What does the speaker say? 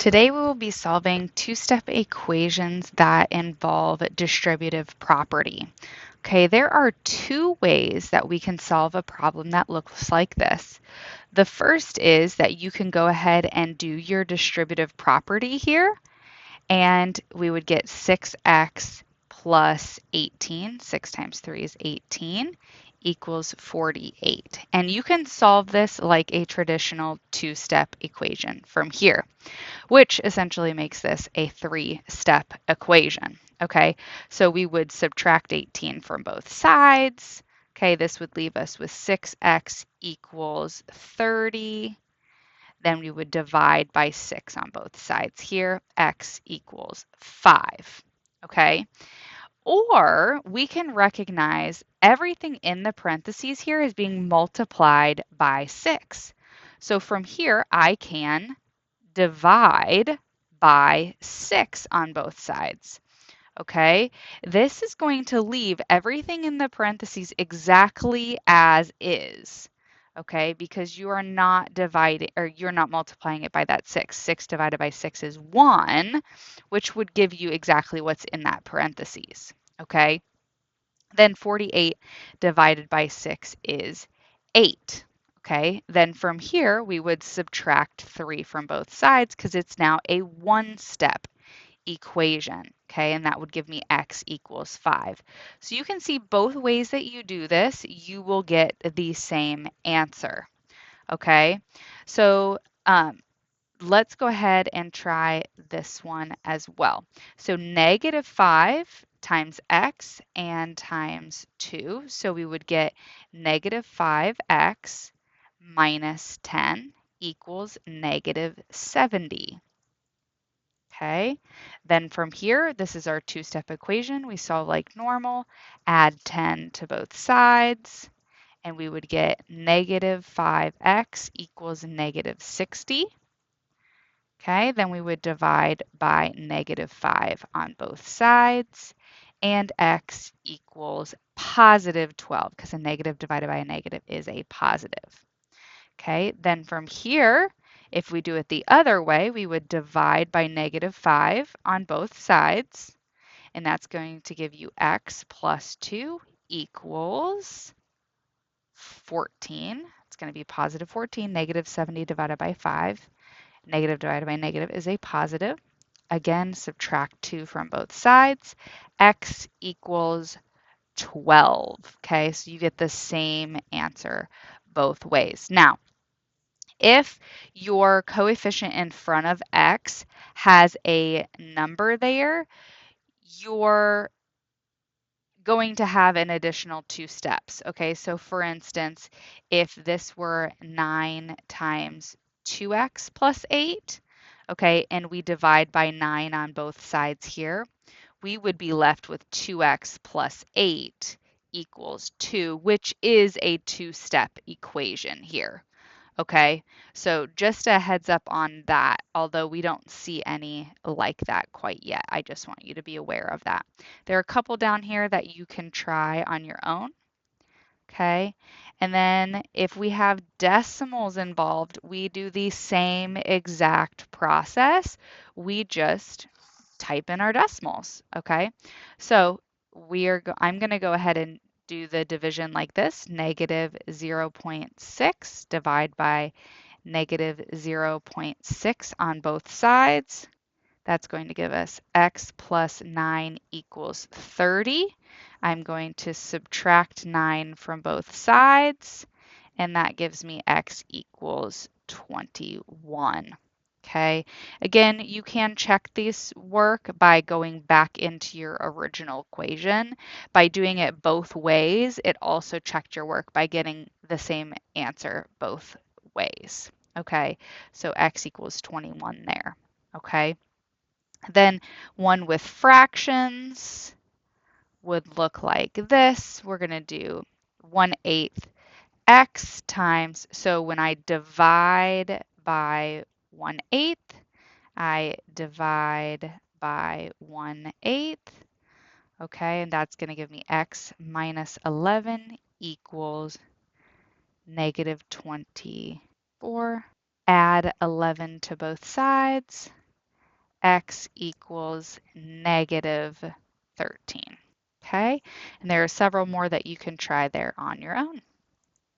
Today we will be solving two-step equations that involve distributive property. Okay, there are two ways that we can solve a problem that looks like this. The first is that you can go ahead and do your distributive property here, and we would get 6x plus 18, 6 times 3 is 18, equals 48. And you can solve this like a traditional two-step equation from here, which essentially makes this a three-step equation. Okay, so we would subtract 18 from both sides. Okay, this would leave us with 6x equals 30. Then we would divide by 6 on both sides here. X equals 5. Okay, or we can recognize everything in the parentheses here is being multiplied by 6. So from here, I can divide by 6 on both sides. Okay, this is going to leave everything in the parentheses exactly as is. Okay, because you are not dividing or you're not multiplying it by that 6. 6 divided by 6 is 1, which would give you exactly what's in that parentheses. Okay, then 48 divided by 6 is 8. Okay, then from here we would subtract 3 from both sides because it's now a one-step equation. Okay, and that would give me x equals 5. So you can see both ways that you do this, you will get the same answer. Okay, so let's go ahead and try this one as well. So negative 5 times x and times 2. So we would get negative 5x minus 10 equals negative 70. Okay, then from here, this is our two-step equation. We solve like normal, add 10 to both sides, and we would get negative 5x equals negative 60. Okay, then we would divide by negative 5 on both sides, and x equals positive 12, because a negative divided by a negative is a positive. Okay, then from here, if we do it the other way, we would divide by negative 5 on both sides, and that's going to give you x plus 2 equals 14. It's going to be positive 14. Negative 70 divided by 5. Negative divided by negative is a positive. Again, subtract 2 from both sides. X equals 12. Okay, so you get the same answer both ways. Now, if your coefficient in front of x has a number there, you're going to have an additional two steps. Okay, so for instance, if this were 9 times 2x plus 8, okay, and we divide by 9 on both sides here, we would be left with 2x plus 8 equals 2, which is a two-step equation here. Okay, so just a heads up on that, although we don't see any like that quite yet. I just want you to be aware of that. There are a couple down here that you can try on your own. Okay, and then if we have decimals involved, we do the same exact process. We just type in our decimals. Okay, so I'm going to go ahead and do the division like this: negative 0.6 divide by negative 0.6 on both sides. That's going to give us x plus 9 equals 30. I'm going to subtract 9 from both sides, and that gives me x equals 21. Okay, again, you can check this work by going back into your original equation. By doing it both ways, it also checked your work by getting the same answer both ways. Okay, so x equals 21 there. Okay, then one with fractions would look like this. We're going to do 1/8 x times, so when I divide by 1/8, I divide by 1/8. Okay, and that's going to give me x minus 11 equals negative 24. Add 11 to both sides. x equals -13. Okay, and there are several more that you can try there on your own.